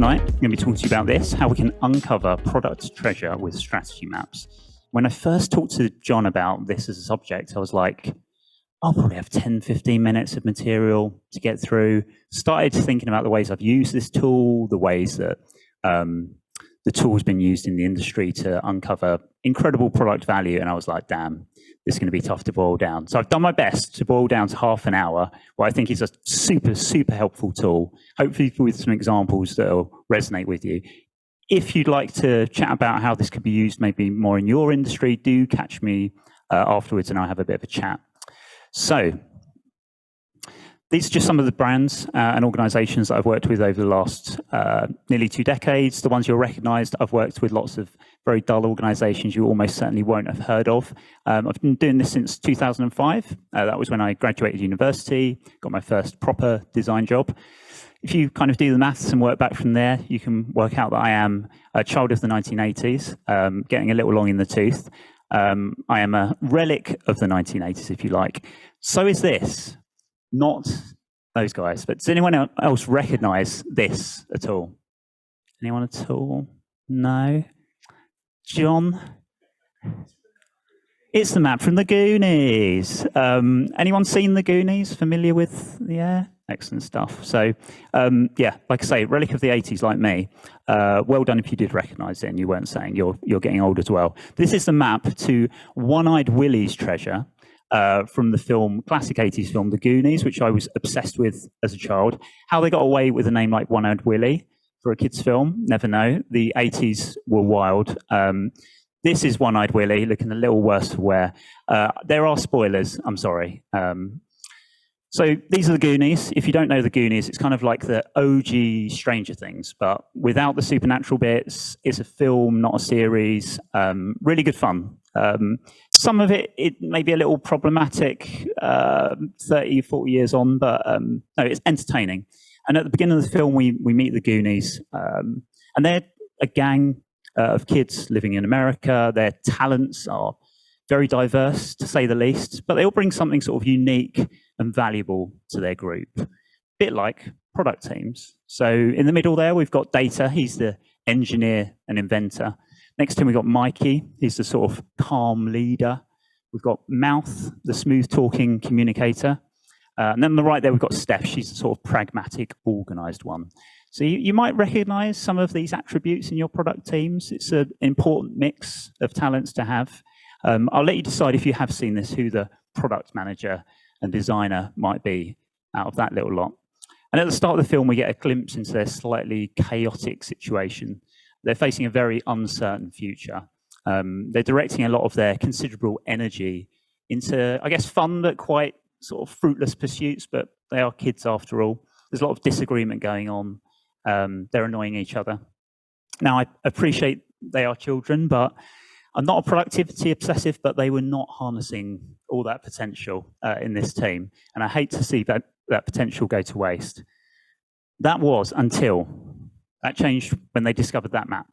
tonight. I'm going to be talking to you about this, how we can uncover product treasure with strategy maps. When I first talked to John about this as a subject, I was like, I'll probably have 10, 15 minutes of material to get through. Started thinking about the ways I've used this tool, the ways that the tool's been used in the industry to uncover incredible product value. And I was like, damn, this is going to be tough to boil down. So I've done my best to boil down to half an hour, what I think is a super, super helpful tool, hopefully with some examples that will resonate with you. If you'd like to chat about how this could be used maybe more in your industry, do catch me afterwards and I'll have a bit of a chat. So these are just some of the brands and organizations that I've worked with over the last nearly 2 decades. The ones you'll recognize, I've worked with lots of very dull organizations you almost certainly won't have heard of. I've been doing this since 2005. That was when I graduated university, got my first proper design job. If you kind of do the maths and work back from there, you can work out that I am a child of the 1980s, getting a little long in the tooth. I am a relic of the 1980s, if you like. So is this. Not those guys, but does anyone else recognize this at all? Anyone at all? No? John? It's the map from the Goonies. Anyone seen the Goonies? Familiar with? Yeah, excellent stuff. So, yeah, like I say, relic of the 80s like me. Well done if you did recognize it and you weren't saying you're getting old as well. This is the map to One-Eyed Willie's treasure. From the film, classic 80s film, The Goonies, which I was obsessed with as a child. How they got away with a name like One-Eyed Willie for a kid's film, never know. The 80s were wild. This is One-Eyed Willie, looking a little worse for wear. There are spoilers, I'm sorry. So these are the Goonies. If you don't know the Goonies, it's kind of like the OG Stranger Things, but without the supernatural bits. It's a film, not a series. Really good fun. Some of it may be a little problematic 30, 40 years on, but no, it's entertaining. And at the beginning of the film, we meet the Goonies, and they're a gang of kids living in America. Their talents are very diverse, to say the least, but they all bring something sort of unique and valuable to their group, a bit like product teams. So in the middle there, we've got Data. He's the engineer and inventor. Next to him, we've got Mikey. He's the sort of calm leader. We've got Mouth, the smooth-talking communicator. And then on the right there, we've got Steph. She's the sort of pragmatic, organized one. So you might recognize some of these attributes in your product teams. It's an important mix of talents to have. I'll let you decide if you have seen this, who the product manager and designer might be out of that little lot. And at the start of the film, we get a glimpse into their slightly chaotic situation. They're facing a very uncertain future. They're directing a lot of their considerable energy into, I guess, fun but quite sort of fruitless pursuits, but they are kids after all. There's a lot of disagreement going on. They're annoying each other. Now, I appreciate they are children, but I'm not a productivity obsessive, but they were not harnessing all that potential in this team. And I hate to see that potential go to waste. That was until that changed when they discovered that map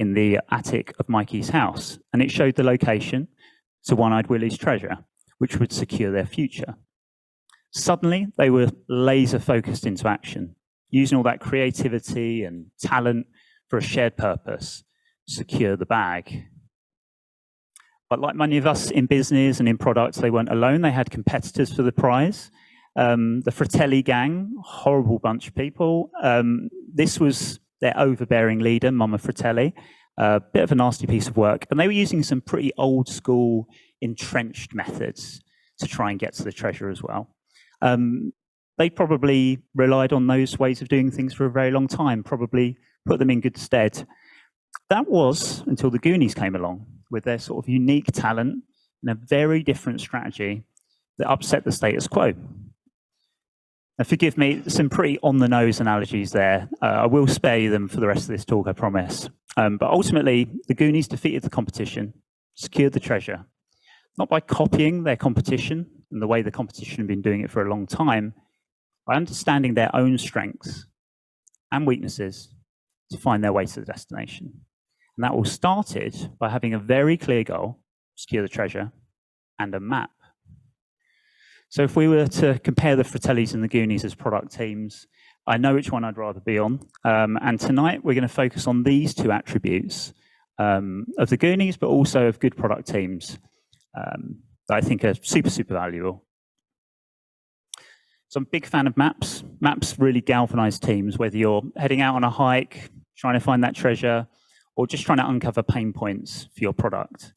in the attic of Mikey's house. And it showed the location to One-Eyed Willie's treasure, which would secure their future. Suddenly, they were laser focused into action, using all that creativity and talent for a shared purpose, secure the bag. But like many of us in business and in products, they weren't alone. They had competitors for the prize. The Fratelli gang, horrible bunch of people. This was their overbearing leader, Mama Fratelli. Bit of a nasty piece of work. And they were using some pretty old school, entrenched methods to try and get to the treasure as well. They probably relied on those ways of doing things for a very long time, probably put them in good stead. That was until the Goonies came along with their sort of unique talent and a very different strategy that upset the status quo. Now, forgive me, some pretty on-the-nose analogies there. I will spare you them for the rest of this talk, I promise. But ultimately, the Goonies defeated the competition, secured the treasure, not by copying their competition and the way the competition had been doing it for a long time, by understanding their own strengths and weaknesses to find their way to the destination. And that all started by having a very clear goal, secure the treasure, and a map. So if we were to compare the Fratellis and the Goonies as product teams, I know which one I'd rather be on. And tonight we're going to focus on these two attributes of the Goonies, but also of good product teams that I think are super, super valuable. So I'm a big fan of maps. Maps really galvanize teams, whether you're heading out on a hike, trying to find that treasure, or just trying to uncover pain points for your product.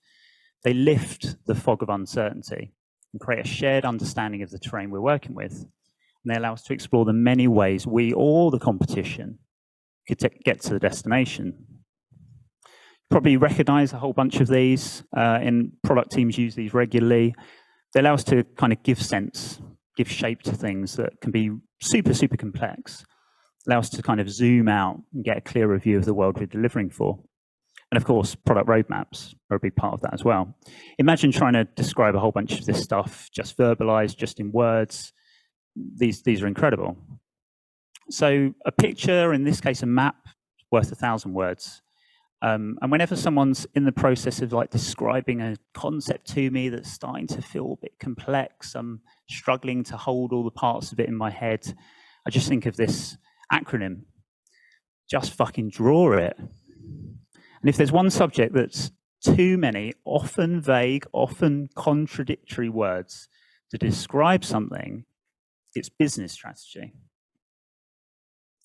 They lift the fog of uncertainty and create a shared understanding of the terrain we're working with. And they allow us to explore the many ways we or the competition could get to the destination. Probably recognize a whole bunch of these, and product teams use these regularly. They allow us to kind of give sense, give shape to things that can be super, super complex. Allow us to kind of zoom out and get a clearer view of the world we're delivering for. And of course, product roadmaps are a big part of that as well. Imagine trying to describe a whole bunch of this stuff, just verbalized, just in words. These are incredible. So a picture, in this case, a map, worth 1,000 words. And whenever someone's in the process of like describing a concept to me that's starting to feel a bit complex, I'm struggling to hold all the parts of it in my head, I just think of this acronym, just fucking draw it. And if there's one subject that's too many, often vague, often contradictory words to describe something, it's business strategy.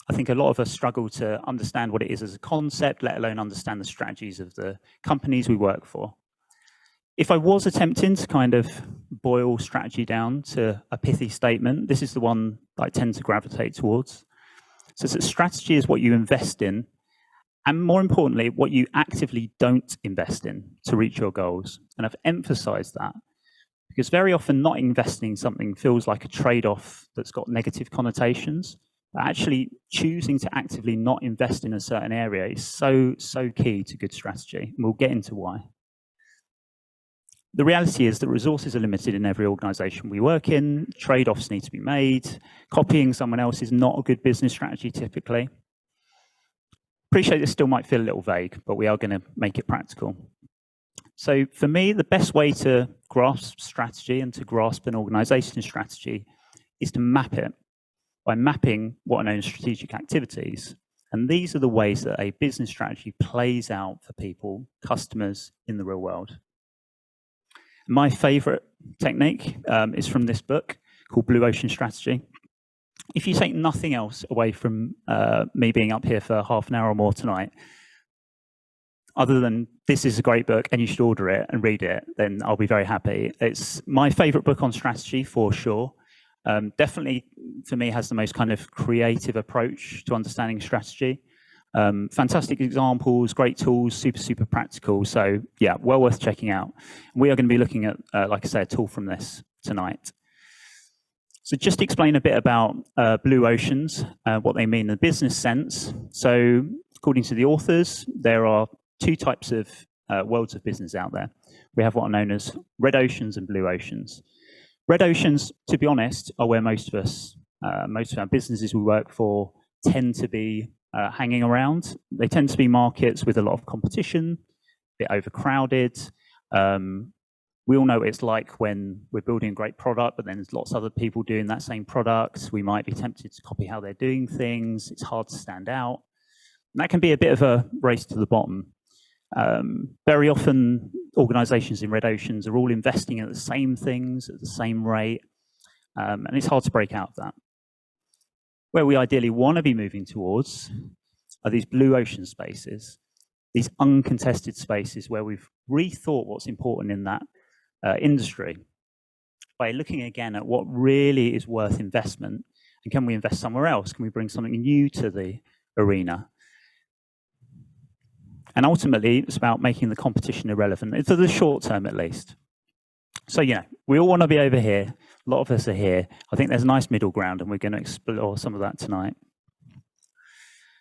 I think a lot of us struggle to understand what it is as a concept, let alone understand the strategies of the companies we work for. If I was attempting to kind of boil strategy down to a pithy statement, this is the one that I tend to gravitate towards. So that strategy is what you invest in, and more importantly, what you actively don't invest in to reach your goals. And I've emphasized that because very often not investing in something feels like a trade-off that's got negative connotations. But actually choosing to actively not invest in a certain area is so key to good strategy. And we'll get into why. The reality is that resources are limited in every organization we work in. Trade-offs need to be made. Copying someone else is not a good business strategy typically. Appreciate this still might feel a little vague, but we are going to make it practical. So for me, the best way to grasp strategy and to grasp an organization's strategy is to map it by mapping what are known as strategic activities. And these are the ways that a business strategy plays out for people, customers in the real world. My favorite technique is from this book called Blue Ocean Strategy. If you take nothing else away from me being up here for half an hour or more tonight, other than this is a great book and you should order it and read it, then I'll be very happy. It's my favorite book on strategy for sure. Definitely for me has the most kind of creative approach to understanding strategy. Fantastic examples, great tools, super, super practical. So yeah, well worth checking out. We are going to be looking at, like I say, a tool from this tonight. So just to explain a bit about blue oceans, what they mean in the business sense. So according to the authors, there are two types of worlds of business out there. We have what are known as red oceans and blue oceans. Red oceans, to be honest, are where most of us, most of our businesses we work for tend to be hanging around. They tend to be markets with a lot of competition, a bit overcrowded. We all know what it's like when we're building a great product, but then there's lots of other people doing that same product. We might be tempted to copy how they're doing things. It's hard to stand out. And that can be a bit of a race to the bottom. Very often, organizations in red oceans are all investing in the same things at the same rate, and it's hard to break out of that. Where we ideally want to be moving towards are these blue ocean spaces, these uncontested spaces where we've rethought what's important in that industry by looking again at what really is worth investment, and can we invest somewhere else? Can we bring something new to the arena? And ultimately, it's about making the competition irrelevant, for the short term at least. So, yeah, we all want to be over here. A lot of us are here. I think there's a nice middle ground, and we're going to explore some of that tonight.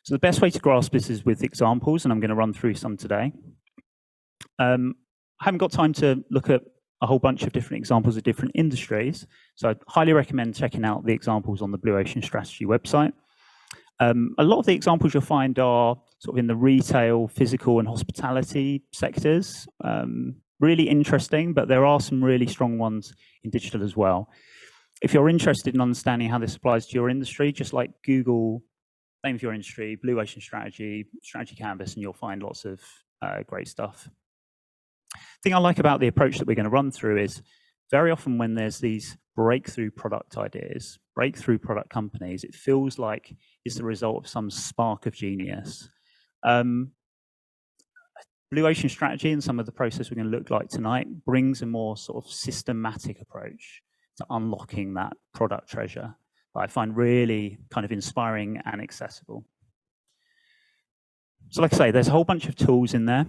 So the best way to grasp this is with examples, and I'm going to run through some today. I haven't got time to look at a whole bunch of different examples of different industries, so I'd highly recommend checking out the examples on the Blue Ocean Strategy website. A lot of the examples you'll find are sort of in the retail, physical and hospitality sectors. Really interesting, but there are some really strong ones in digital as well. If you're interested in understanding how this applies to your industry, just like Google, name of your industry, Blue Ocean Strategy, Strategy Canvas, and you'll find lots of great stuff. The thing I like about the approach that we're going to run through is very often when there's these breakthrough product ideas, breakthrough product companies, it feels like it's the result of some spark of genius. Blue Ocean Strategy and some of the process we're going to look like tonight brings a more sort of systematic approach to unlocking that product treasure that I find really kind of inspiring and accessible. So like I say, there's a whole bunch of tools in there.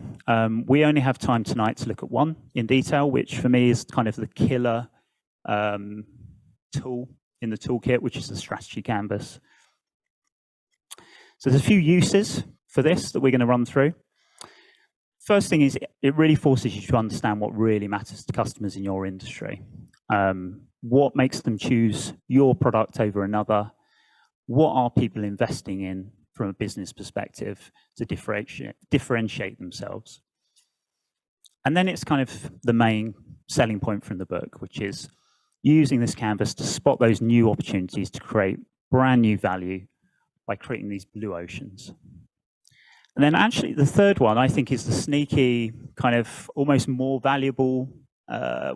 We only have time tonight to look at one in detail, which for me is kind of the killer tool in the toolkit, which is the strategy canvas. So there's a few uses for this that we're going to run through. First thing is it really forces you to understand what really matters to customers in your industry. What makes them choose your product over another? What are people investing in from a business perspective to differentiate themselves? And then it's kind of the main selling point from the book, which is using this canvas to spot those new opportunities to create brand new value by creating these blue oceans. And then actually the third one, I think, is the sneaky, kind of almost more valuable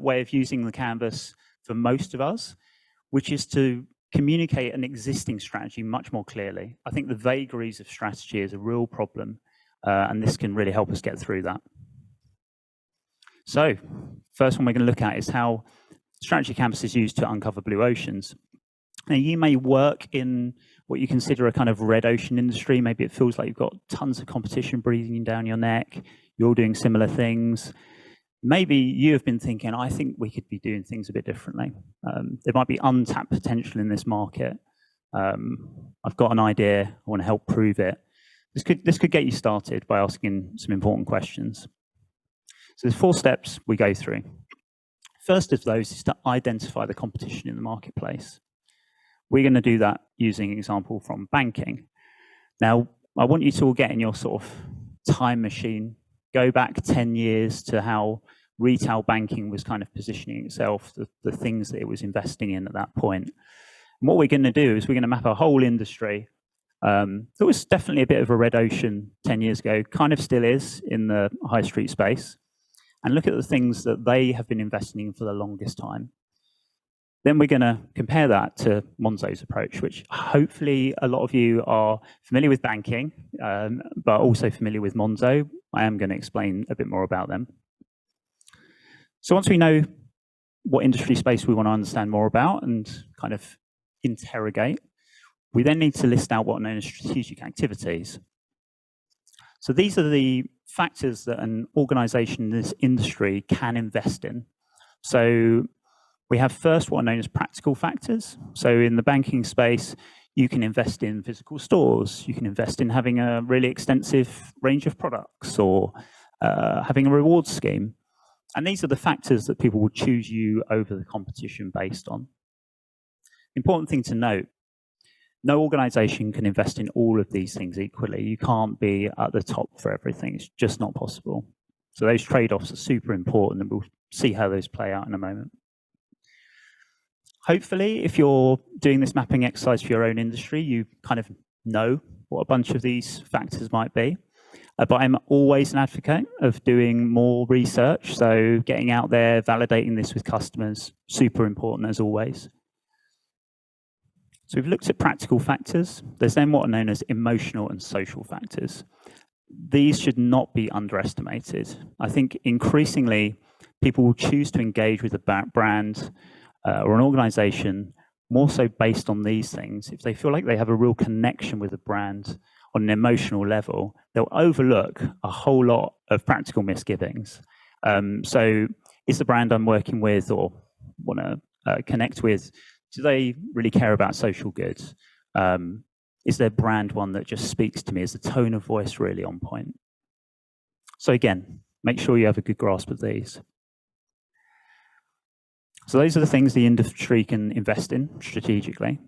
way of using the canvas for most of us, which is to communicate an existing strategy much more clearly. I think the vagaries of strategy is a real problem, and this can really help us get through that. So first one we're going to look at is how strategy canvas is used to uncover blue oceans. Now, you may work in what you consider a kind of red ocean industry. Maybe it feels like you've got tons of competition breathing down your neck. You're doing similar things. Maybe you have been thinking, I think we could be doing things a bit differently. There might be untapped potential in this market. I've got an idea. I want to help prove it. This could get you started by asking some important questions. So there's 4 steps we go through. First of those is to identify the competition in the marketplace. We're going to do that using an example from banking. Now, I want you to all get in your sort of time machine, go back 10 years to how retail banking was kind of positioning itself, the things that it was investing in at that point. And what we're going to do is we're going to map a whole industry. It was definitely a bit of a red ocean 10 years ago, kind of still is in the high street space, and look at the things that they have been investing in for the longest time. Then we're going to compare that to Monzo's approach, which hopefully a lot of you are familiar with banking, but also familiar with Monzo. I am going to explain a bit more about them. So once we know what industry space we want to understand more about and kind of interrogate, we then need to list out what are known as strategic activities. So these are the factors that an organization in this industry can invest in. So we have first what are known as practical factors. So in the banking space, you can invest in physical stores, you can invest in having a really extensive range of products, or having a rewards scheme. And these are the factors that people will choose you over the competition based on. Important thing to note, no organization can invest in all of these things equally. You can't be at the top for everything. It's just not possible. So those trade-offs are super important, and we'll see how those play out in a moment. Hopefully, if you're doing this mapping exercise for your own industry, you kind of know what a bunch of these factors might be. But I'm always an advocate of doing more research. So getting out there, validating this with customers, super important as always. So we've looked at practical factors. There's then what are known as emotional and social factors. These should not be underestimated. I think increasingly people will choose to engage with a brand or an organization more so based on these things. If they feel like they have a real connection with a brand on an emotional level, they'll overlook a whole lot of practical misgivings. So is the brand I'm working with or want to connect with, do they really care about social goods? Is their brand one that just speaks to me? Is the tone of voice really on point? So again, make sure you have a good grasp of these. So those are the things the industry can invest in strategically.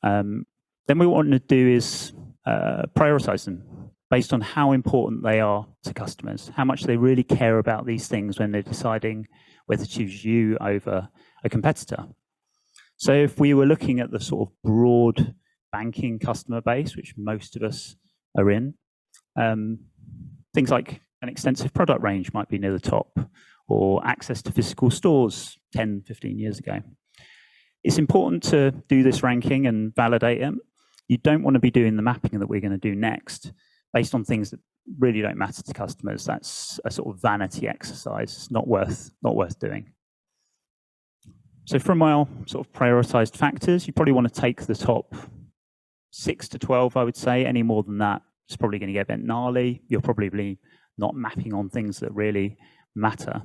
Then what we want to do is prioritize them based on how important they are to customers, how much they really care about these things when they're deciding whether to choose you over a competitor. So if we were looking at the sort of broad banking customer base, which most of us are in, things like an extensive product range might be near the top, or access to physical stores 10, 15 years ago. It's important to do this ranking and validate it. You don't want to be doing the mapping that we're going to do next based on things that really don't matter to customers. That's a sort of vanity exercise. It's not worth doing. So from our sort of prioritized factors, you probably want to take the top 6 to 12, I would say. Any more than that, it's probably going to get a bit gnarly. You're probably not mapping on things that really matter.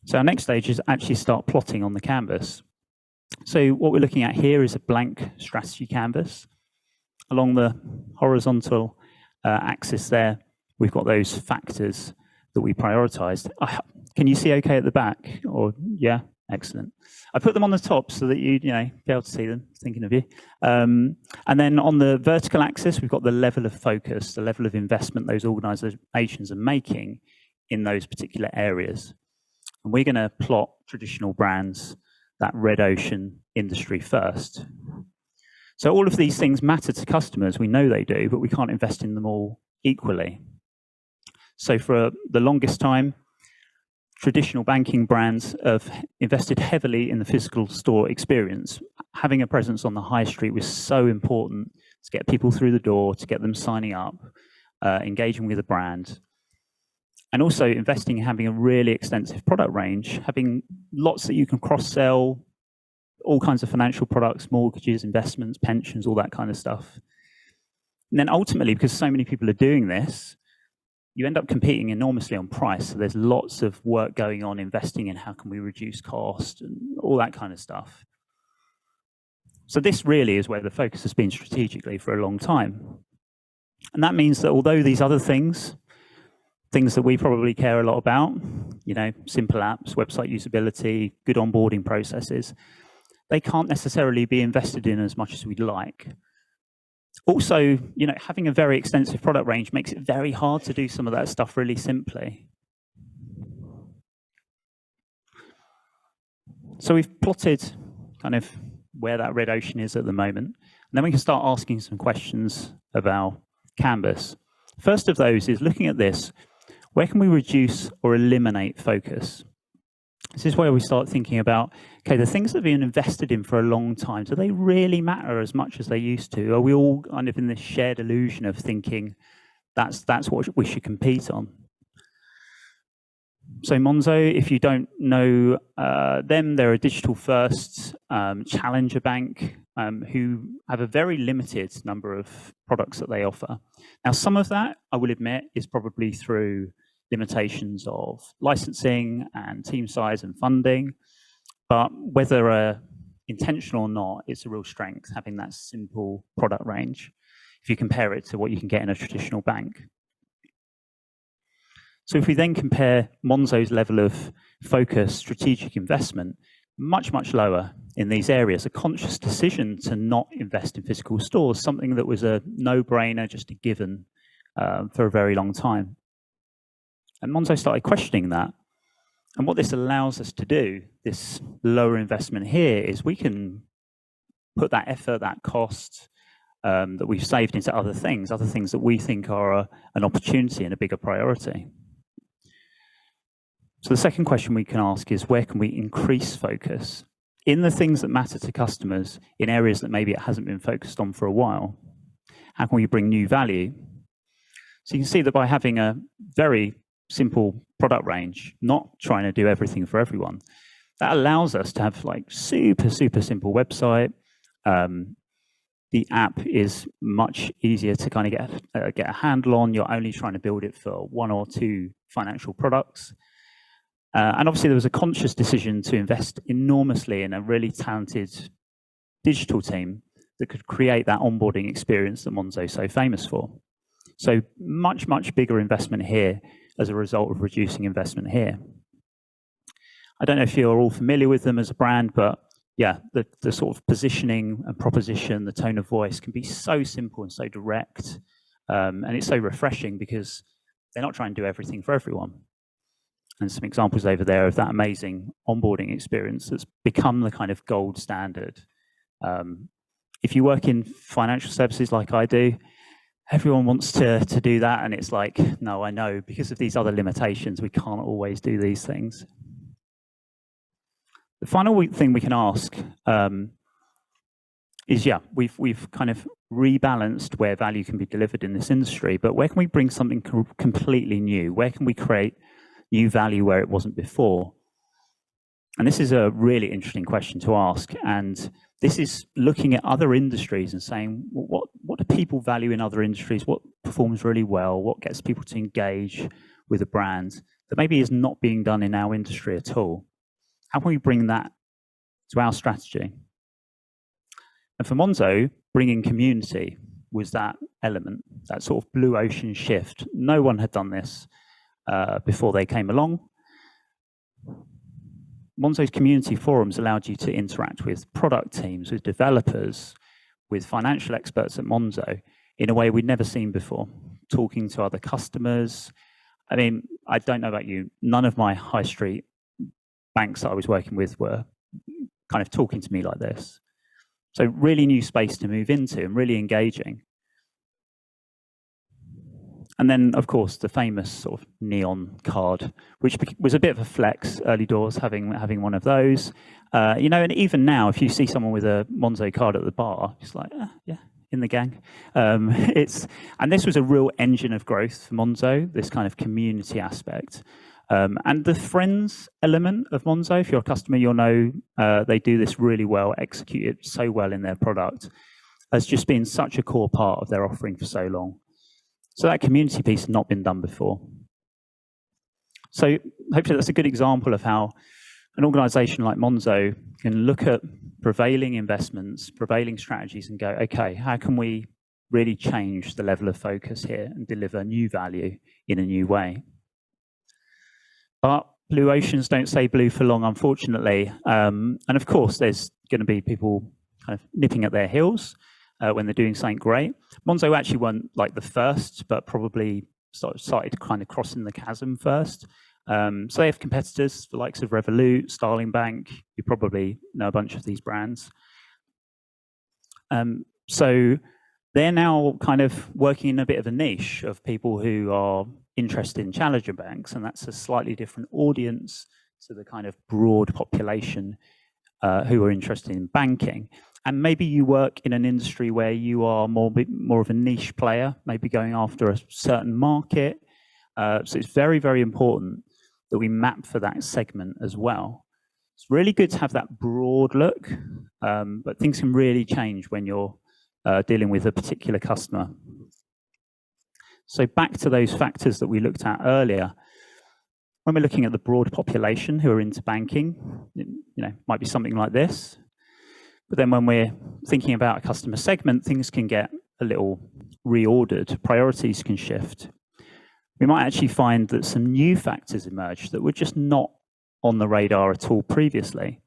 So our next stage is actually start plotting on the canvas. So what we're looking at here is a blank strategy canvas. Along the horizontal axis there, we've got those factors that we prioritized. Can you see okay at the back? Or yeah, excellent. I put them on the top so that you'd be able to see them, thinking of you. And then on the vertical axis, we've got the level of focus, the level of investment those organizations are making in those particular areas. And we're going to plot traditional brands, that red ocean industry first. So all of these things matter to customers. We know they do, but we can't invest in them all equally. So for the longest time, traditional banking brands have invested heavily in the physical store experience. Having a presence on the high street was so important to get people through the door, to get them signing up, engaging with the brand. And also investing in having a really extensive product range, having lots that you can cross-sell, all kinds of financial products, mortgages, investments, pensions, all that kind of stuff. And then ultimately, because so many people are doing this, you end up competing enormously on price. So there's lots of work going on, investing in how can we reduce cost and all that kind of stuff. So this really is where the focus has been strategically for a long time. And that means that although these other things that we probably care a lot about, simple apps, website usability, good onboarding processes, they can't necessarily be invested in as much as we'd like. Also, having a very extensive product range makes it very hard to do some of that stuff really simply. So we've plotted kind of where that red ocean is at the moment, and then we can start asking some questions of our canvas. First of those is looking at this. Where can we reduce or eliminate focus? This is where we start thinking about, okay, the things that have been invested in for a long time, do they really matter as much as they used to? Are we all kind of in this shared illusion of thinking that's what we should compete on? So Monzo, if you don't know them, they're a digital-first challenger bank who have a very limited number of products that they offer. Now, some of that, I will admit, is probably through limitations of licensing and team size and funding, but whether intentional or not, it's a real strength having that simple product range if you compare it to what you can get in a traditional bank. So if we then compare Monzo's level of focus, strategic investment, much, much lower in these areas, a conscious decision to not invest in physical stores, something that was a no-brainer, just a given for a very long time. And Monzo started questioning that. And what this allows us to do, this lower investment here, is we can put that effort, that cost that we've saved into other things that we think are an opportunity and a bigger priority. So the second question we can ask is, where can we increase focus in the things that matter to customers in areas that maybe it hasn't been focused on for a while? How can we bring new value? So you can see that by having a very simple product range, not trying to do everything for everyone, that allows us to have like super simple website. The app is much easier to kind of get a handle on. You're only trying to build it for 1 or 2 financial products. And obviously there was a conscious decision to invest enormously in a really talented digital team that could create that onboarding experience that Monzo is so famous for. So much bigger investment here as a result of reducing investment here. I don't know if you're all familiar with them as a brand, but yeah, the sort of positioning and proposition, the tone of voice can be so simple and so direct. And it's so refreshing because they're not trying to do everything for everyone. and some examples over there of that amazing onboarding experience that's become the kind of gold standard. If you work in financial services like I do, everyone wants to do that, and it's like, no, I know, because of these other limitations, we can't always do these things. The final thing we can ask is, yeah, we've kind of rebalanced where value can be delivered in this industry, but where can we bring something completely new? Where can we create new value where it wasn't before? And this is a really interesting question to ask. And this is looking at other industries and saying, well, what do people value in other industries? What performs really well? What gets people to engage with a brand that maybe is not being done in our industry at all? How can we bring that to our strategy? And for Monzo, bringing community was that element, that sort of blue ocean shift. No one had done this before they came along. Monzo's community forums allowed you to interact with product teams, with developers, with financial experts at Monzo in a way we'd never seen before, talking to other customers. I mean, I don't know about you, none of my high street banks that I was working with were kind of talking to me like this. So really new space to move into and really engaging. And then, of course, the famous sort of neon card, which was a bit of a flex early doors, having one of those. You know, and even now, if you see someone with a Monzo card at the bar, it's like, yeah, in the gang. And this was a real engine of growth for Monzo, this kind of community aspect. And the friends element of Monzo, if you're a customer, you'll know they do this really well, execute it so well in their product, has just been such a core part of their offering for so long. So that community piece has not been done before. So hopefully that's a good example of how an organization like Monzo can look at prevailing investments, prevailing strategies and go, okay, how can we really change the level of focus here and deliver new value in a new way? But blue oceans don't stay blue for long, unfortunately. And of course, there's going to be people kind of nipping at their heels when they're doing something great. Monzo actually weren't like the first, but probably started kind of crossing the chasm first. So they have competitors, the likes of Revolut, Starling Bank. You probably know a bunch of these brands. So they're now kind of working in a bit of a niche of people who are interested in challenger banks, and that's a slightly different audience to the kind of broad population who are interested in banking. And maybe you work in an industry where you are more of a niche player, maybe going after a certain market. So it's very, very important that we map for that segment as well. It's really good to have that broad look, but things can really change when you're dealing with a particular customer. So back to those factors that we looked at earlier. When we're looking at the broad population who are into banking, it might be something like this. But then when we're thinking about a customer segment, things can get a little reordered, priorities can shift. We might actually find that some new factors emerge that were just not on the radar at all previously.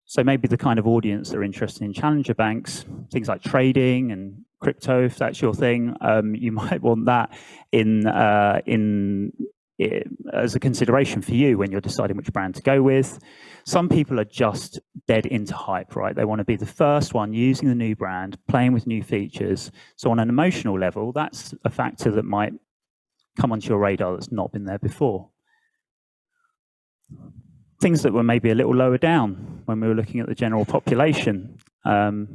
So maybe the kind of audience that are interested in challenger banks, things like trading and crypto, if that's your thing, you might want that as a consideration for you when you're deciding which brand to go with. Some people are just dead into hype, right? They want to be the first one using the new brand, playing with new features. So on an emotional level, that's a factor that might come onto your radar that's not been there before. Things that were maybe a little lower down when we were looking at the general population,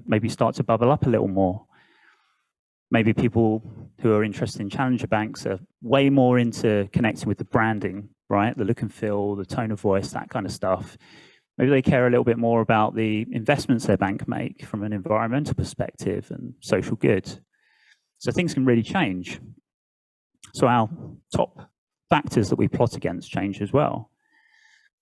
maybe start to bubble up a little more. Maybe people who are interested in challenger banks are way more into connecting with the branding, right? The look and feel, the tone of voice, that kind of stuff. Maybe they care a little bit more about the investments their bank make from an environmental perspective and social good. So things can really change. So our top factors that we plot against change as well.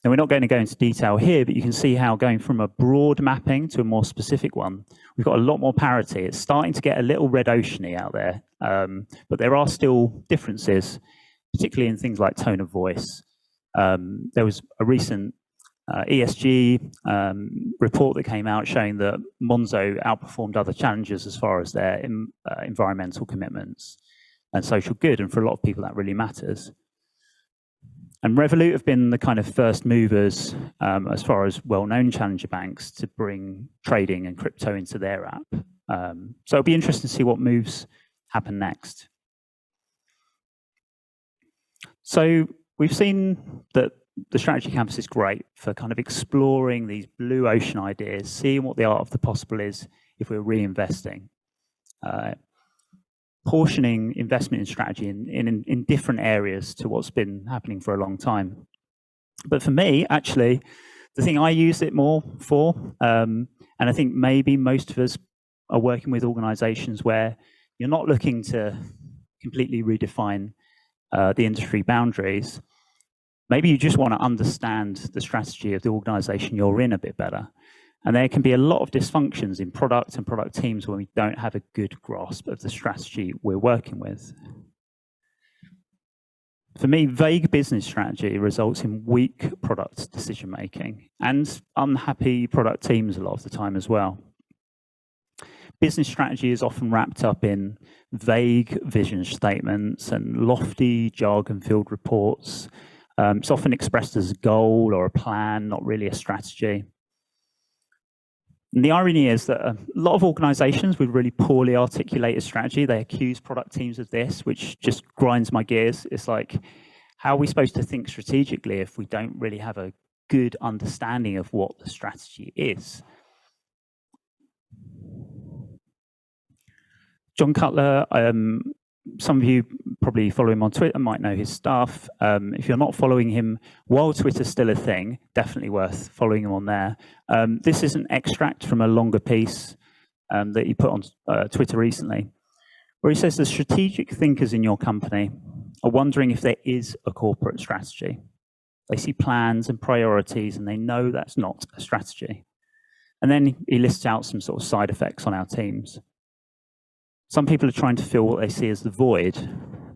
And we're not going to go into detail here, but you can see how going from a broad mapping to a more specific one, we've got a lot more parity. It's starting to get a little red oceany out there, but there are still differences, particularly in things like tone of voice. There was a recent ESG report that came out showing that Monzo outperformed other challengers as far as their environmental commitments and social good, and for a lot of people that really matters. And Revolut have been the kind of first movers as far as well-known challenger banks to bring trading and crypto into their app. So it'll be interesting to see what moves happen next. So we've seen that the strategy canvas is great for kind of exploring these blue ocean ideas, seeing what the art of the possible is if we're reinvesting. Portioning investment in strategy in different areas to what's been happening for a long time. But for me, actually, the thing I use it more for, and I think maybe most of us are working with organizations where you're not looking to completely redefine the industry boundaries. Maybe you just want to understand the strategy of the organization you're in a bit better. And there can be a lot of dysfunctions in product and product teams when we don't have a good grasp of the strategy we're working with. For me, vague business strategy results in weak product decision making and unhappy product teams a lot of the time as well. Business strategy is often wrapped up in vague vision statements and lofty jargon-filled reports. It's often expressed as a goal or a plan, not really a strategy. And the irony is that a lot of organizations with really poorly articulated strategy, they accuse product teams of this, which just grinds my gears. It's like, how are we supposed to think strategically if we don't really have a good understanding of what the strategy is? John Cutler, some of you probably follow him on Twitter, might know his stuff. If you're not following him while Twitter's still a thing, definitely worth following him on there. This is an extract from a longer piece that he put on Twitter recently, where he says the strategic thinkers in your company are wondering if there is a corporate strategy. They see plans and priorities and they know that's not a strategy. And then he lists out some sort of side effects on our teams. Some people are trying to fill what they see as the void.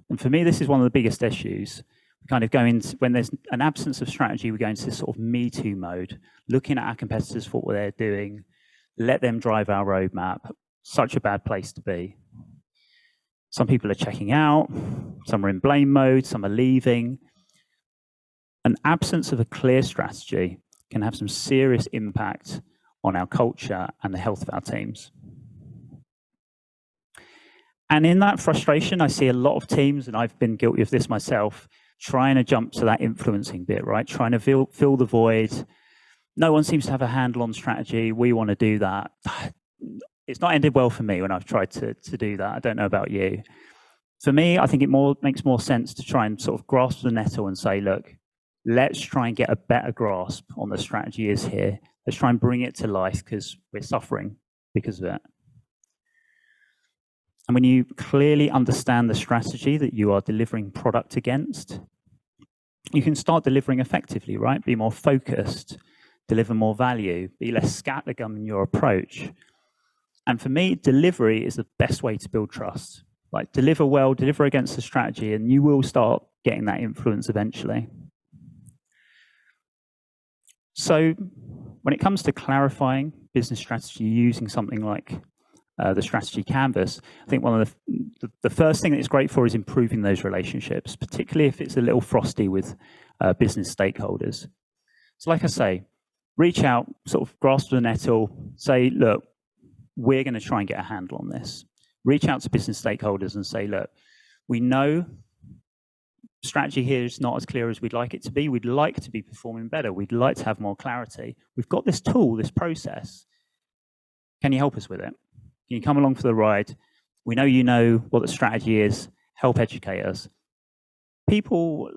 And for me, this is one of the biggest issues. We kind of go into, when there's an absence of strategy, we go into this sort of Me Too mode, looking at our competitors for what they're doing, let them drive our roadmap. Such a bad place to be. Some people are checking out, some are in blame mode, some are leaving. An absence of a clear strategy can have some serious impact on our culture and the health of our teams. And in that frustration, I see a lot of teams, and I've been guilty of this myself, trying to jump to that influencing bit, right? Trying to fill the void. No one seems to have a handle on strategy. We want to do that. It's not ended well for me when I've tried to do that. I don't know about you. For me, I think it makes more sense to try and sort of grasp the nettle and say, look, let's try and get a better grasp on the strategy is here. Let's try and bring it to life because we're suffering because of it. And when you clearly understand the strategy that you are delivering product against, you can start delivering effectively, right? Be more focused, deliver more value, be less scattergun in your approach. And for me, delivery is the best way to build trust. Like, deliver well, deliver against the strategy, and you will start getting that influence eventually. So when it comes to clarifying business strategy using something like the strategy canvas, I think one of the first thing that it's great for is improving those relationships, particularly if it's a little frosty with business stakeholders. So like I say, reach out, sort of grasp the nettle, say, look, we're going to try and get a handle on this. Reach out to business stakeholders and say, look, we know strategy here is not as clear as we'd like it to be. We'd like to be performing better. We'd like to have more clarity. We've got this tool, this process. Can you help us with it? Can you come along for the ride? We know you know what the strategy is. Help educate us. People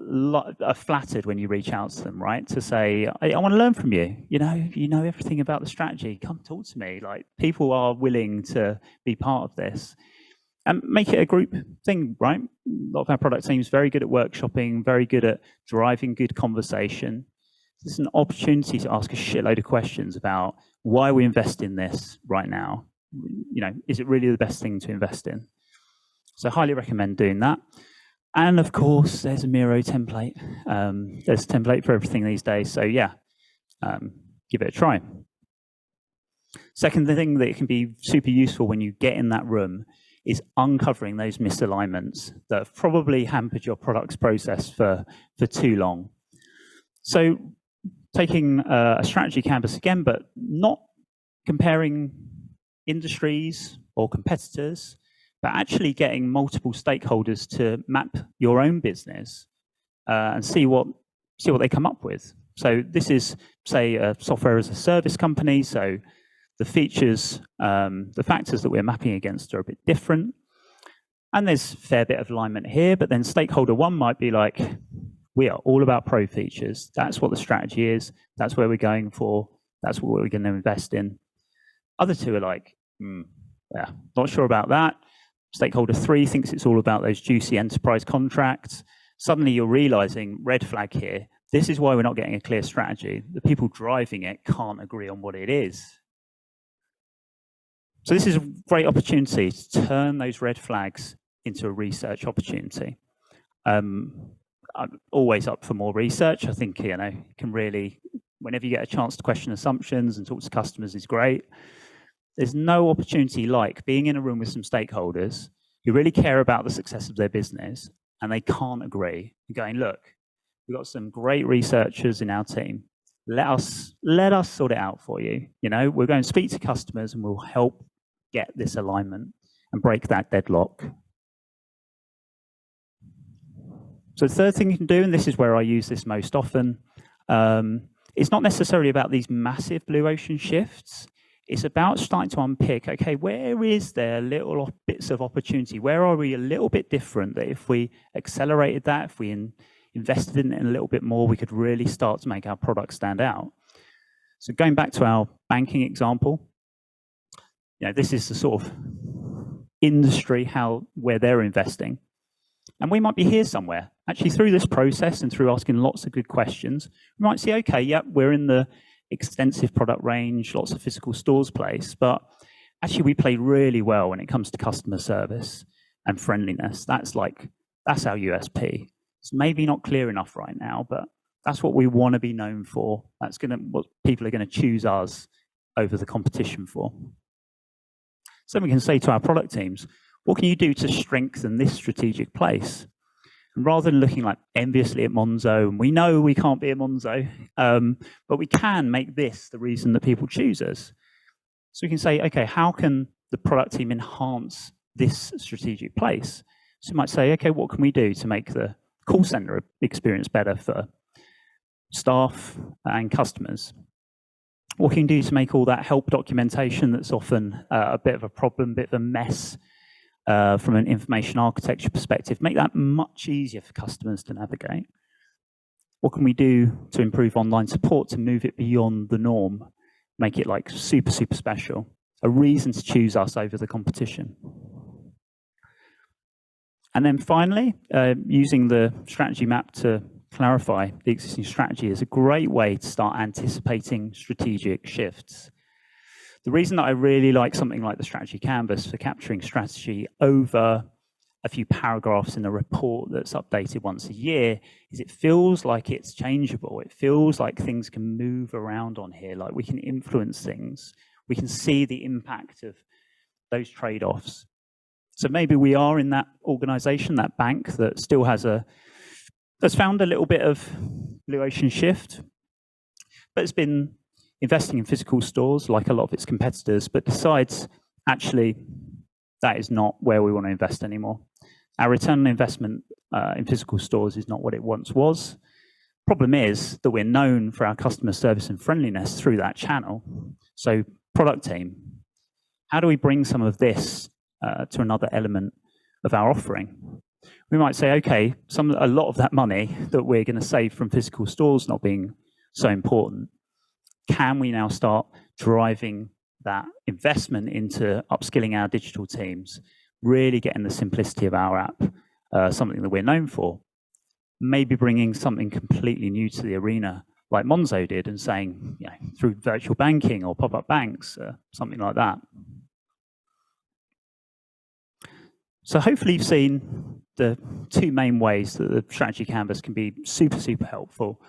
are flattered when you reach out to them, right? To say, I want to learn from you. You know everything about the strategy. Come talk to me. Like, people are willing to be part of this. And make it a group thing, right? A lot of our product teams very good at workshopping, very good at driving good conversation. This is an opportunity to ask a shitload of questions about why we invest in this right now. Is it really the best thing to invest in? So I highly recommend doing that. And of course, there's a Miro template. There's a template for everything these days. So yeah, give it a try. Second thing that can be super useful when you get in that room is uncovering those misalignments that have probably hampered your product's process for too long. So taking a strategy canvas again, but not comparing industries or competitors, but actually getting multiple stakeholders to map your own business and see what they come up with. So this is, say, a software as a service company. So the features, the factors that we're mapping against are a bit different. And there's a fair bit of alignment here, but then stakeholder one might be like, we are all about pro features. That's what the strategy is. That's where we're going for. That's what we're going to invest in. Other two are like, yeah, not sure about that. Stakeholder three thinks it's all about those juicy enterprise contracts. Suddenly you're realizing, red flag here, this is why we're not getting a clear strategy. The people driving it can't agree on what it is. So this is a great opportunity to turn those red flags into a research opportunity. I'm always up for more research. I think, you can really, whenever you get a chance to question assumptions and talk to customers is great. There's no opportunity like being in a room with some stakeholders who really care about the success of their business and they can't agree. You're going, look, we've got some great researchers in our team. Let us sort it out for you. We're going to speak to customers and we'll help get this alignment and break that deadlock. So the third thing you can do, and this is where I use this most often, it's not necessarily about these massive blue ocean shifts. It's about starting to unpick, okay, where is there little bits of opportunity? Where are we a little bit different that if we accelerated that, if we invested in it a little bit more, we could really start to make our product stand out? So going back to our banking example, this is the sort of industry, where they're investing. And we might be here somewhere. Actually, through this process and through asking lots of good questions, we might see, okay, yep, we're in the extensive product range, lots of physical stores place, but actually we play really well when it comes to customer service and friendliness. That's our USP. It's maybe not clear enough right now, but that's what we want to be known for. That's what people are going to choose us over the competition for. So we can say to our product teams, what can you do to strengthen this strategic place? And rather than looking like enviously at Monzo, and we know we can't be a Monzo, but we can make this the reason that people choose us. So we can say, okay, how can the product team enhance this strategic place? So you might say, okay, what can we do to make the call center experience better for staff and customers? What can you do to make all that help documentation that's often a bit of a problem, a bit of a mess from an information architecture perspective, make that much easier for customers to navigate? What can we do to improve online support to move it beyond the norm, make it like super, super special, a reason to choose us over the competition? And then finally, using the strategy map to clarify the existing strategy is a great way to start anticipating strategic shifts. The reason that I really like something like the strategy canvas for capturing strategy over a few paragraphs in a report that's updated once a year is it feels like it's changeable. It feels like things can move around on here, like we can influence things. We can see the impact of those trade-offs. So maybe we are in that organization, that bank that still that's found a little bit of blue ocean shift, but it's been investing in physical stores like a lot of its competitors, but decides actually that is not where we want to invest anymore. Our return on investment in physical stores is not what it once was. Problem is that we're known for our customer service and friendliness through that channel. So product team, how do we bring some of this to another element of our offering? We might say, okay, a lot of that money that we're going to save from physical stores not being so important, can we now start driving that investment into upskilling our digital teams, really getting the simplicity of our app, something that we're known for, maybe bringing something completely new to the arena like Monzo did and saying, through virtual banking or pop-up banks, something like that. So hopefully you've seen the two main ways that the strategy canvas can be super, super helpful.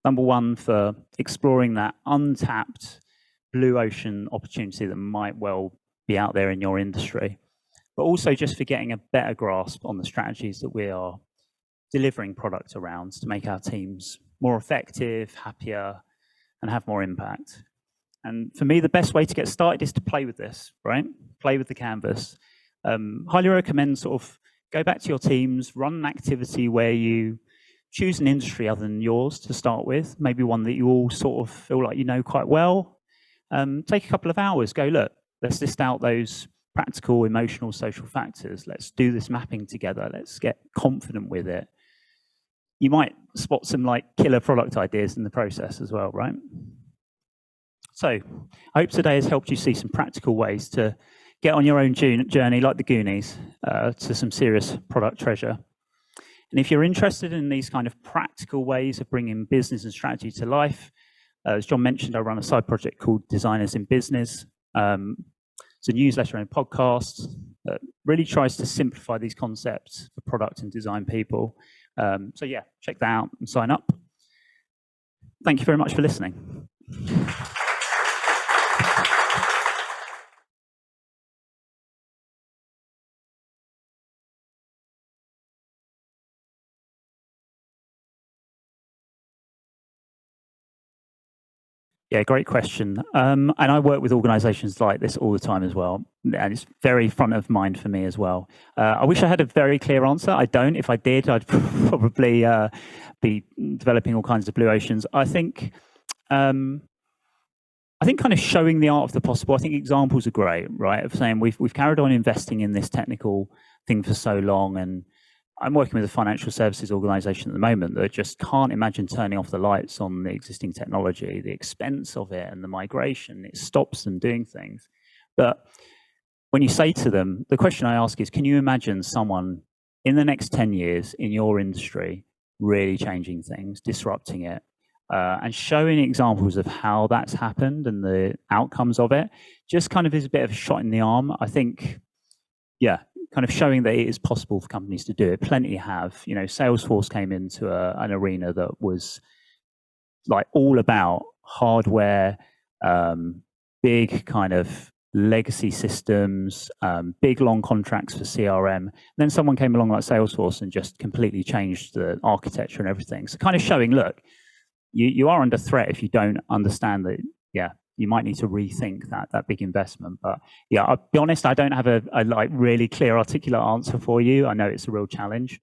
Number one, for exploring that untapped blue ocean opportunity that might well be out there in your industry, but also just for getting a better grasp on the strategies that we are delivering products around to make our teams more effective, happier, and have more impact. And for me, the best way to get started is to play with this, right? Play with the canvas. Highly recommend sort of go back to your teams, run an activity where you choose an industry other than yours to start with, maybe one that you all sort of feel like you know quite well. Take a couple of hours, go, look, let's list out those practical, emotional, social factors. Let's do this mapping together. Let's get confident with it. You might spot some like killer product ideas in the process as well, right? So I hope today has helped you see some practical ways to get on your own journey, like the Goonies, to some serious product treasure. And if you're interested in these kind of practical ways of bringing business and strategy to life, as John mentioned, I run a side project called Designers in Business. It's a newsletter and podcast that really tries to simplify these concepts for product and design people. So yeah, check that out and sign up. Thank you very much for listening. Yeah, great question. And I work with organizations like this all the time as well. And it's very front of mind for me as well. I wish I had a very clear answer. I don't. If I did, I'd probably be developing all kinds of blue oceans. I think kind of showing the art of the possible. I think examples are great, right? Of saying we've carried on investing in this technical thing for so long, and I'm working with a financial services organization at the moment that just can't imagine turning off the lights on the existing technology, the expense of it and the migration. It stops them doing things. But when you say to them, the question I ask is, can you imagine someone in the next 10 years in your industry really changing things, disrupting it, and showing examples of how that's happened and the outcomes of it? Just kind of is a bit of a shot in the arm. I think, yeah, kind of showing that it is possible for companies to do it. Plenty have. You know, Salesforce came into an arena that was like all about hardware, big kind of legacy systems, big long contracts for CRM. Then someone came along like Salesforce and just completely changed the architecture and everything. So kind of showing, look, you are under threat if you don't understand that, yeah, you might need to rethink that big investment. But yeah, I'll be honest, I don't have a like really clear, articulate answer for you. I know it's a real challenge.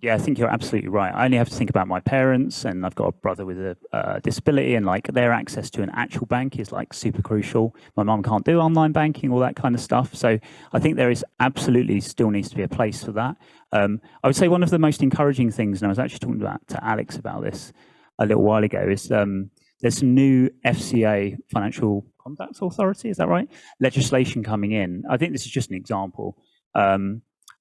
Yeah, I think you're absolutely right. I only have to think about my parents, and I've got a brother with a disability, and like their access to an actual bank is like super crucial. My mum can't do online banking, all that kind of stuff. So I think there is absolutely still needs to be a place for that. I would say one of the most encouraging things, and I was actually talking to Alex about this a little while ago, is there's some new FCA, Financial Conduct Authority, is that right? Legislation coming in. I think this is just an example.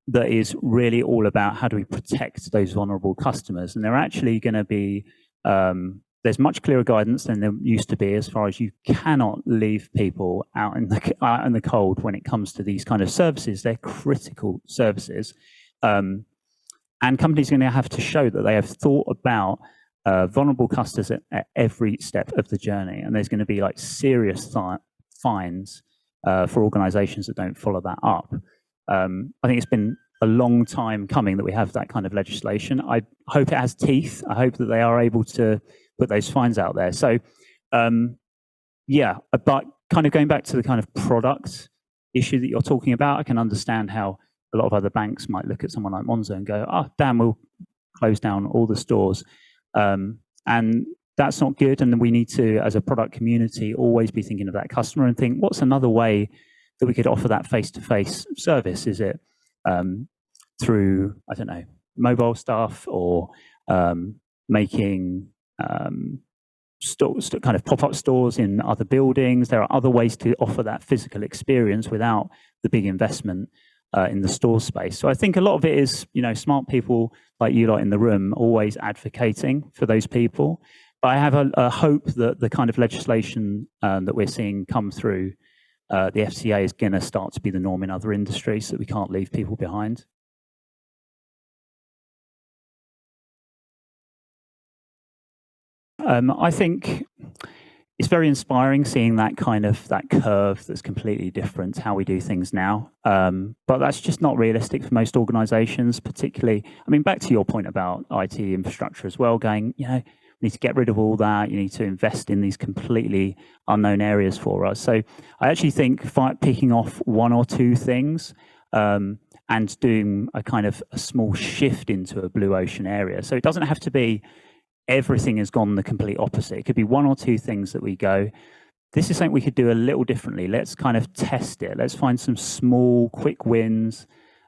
That is really all about how do we protect those vulnerable customers. And they're actually going to be, there's much clearer guidance than there used to be as far as you cannot leave people out in the cold when it comes to these kind of services. They're critical services. And companies are going to have to show that they have thought about vulnerable customers at every step of the journey. And there's going to be like serious fines for organizations that don't follow that up. I think it's been a long time coming that we have that kind of legislation. I hope it has teeth. I hope that they are able to put those fines out there. So, yeah, but kind of going back to the kind of product issue that you're talking about, I can understand how a lot of other banks might look at someone like Monzo and go, oh, damn, we'll close down all the stores. And that's not good. And we need to, as a product community, always be thinking of that customer and think, what's another way that we could offer that face-to-face service? Is it through, I don't know, mobile stuff, or making kind of pop-up stores in other buildings? There are other ways to offer that physical experience without the big investment in the store space. So I think a lot of it is, you know, smart people like you lot in the room always advocating for those people. But I have a hope that the kind of legislation that we're seeing come through, the FCA is going to start to be the norm in other industries, so that we can't leave people behind. I think it's very inspiring seeing that curve that's completely different to how we do things now. But that's just not realistic for most organizations, particularly, I mean, back to your point about IT infrastructure as well, going, you need to get rid of all that. You need to invest in these completely unknown areas for us. So I actually think picking off one or two things and doing a small shift into a blue ocean area. So it doesn't have to be everything has gone the complete opposite. It could be one or two things that we go, this is something we could do a little differently. Let's kind of test it. Let's find some small, quick wins,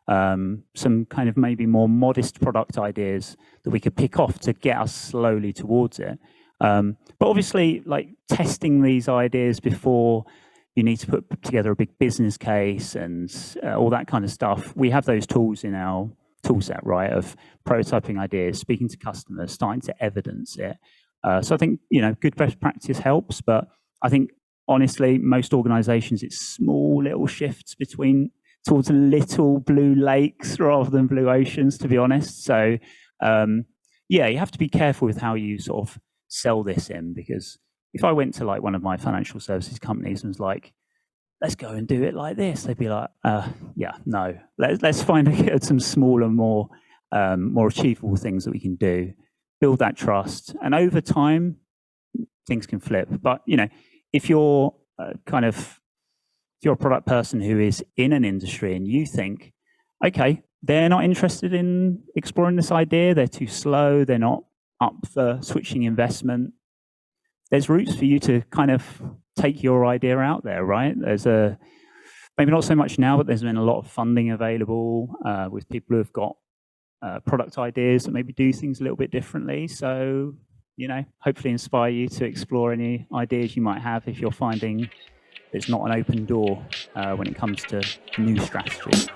some kind of maybe more modest product ideas that we could pick off to get us slowly towards it. But obviously, like testing these ideas before you need to put together a big business case and all that kind of stuff. We have those tools in our tool set, right, of prototyping ideas, speaking to customers, starting to evidence it. So I think, good best practice helps, but I think honestly, most organizations, it's small little shifts towards little blue lakes rather than blue oceans, to be honest. So you have to be careful with how you sort of sell this in, because if I went to like one of my financial services companies and was like, let's go and do it like this, they'd be like, no, let's find some smaller, more achievable things that we can do, build that trust, and over time things can flip. But if you're if you're a product person who is in an industry and you think, okay, they're not interested in exploring this idea, they're too slow, they're not up for switching investment, there's routes for you to kind of take your idea out there, right? There's maybe not so much now, but there's been a lot of funding available with people who have got product ideas that maybe do things a little bit differently. So, hopefully inspire you to explore any ideas you might have if you're finding it's not an open door when it comes to new strategy.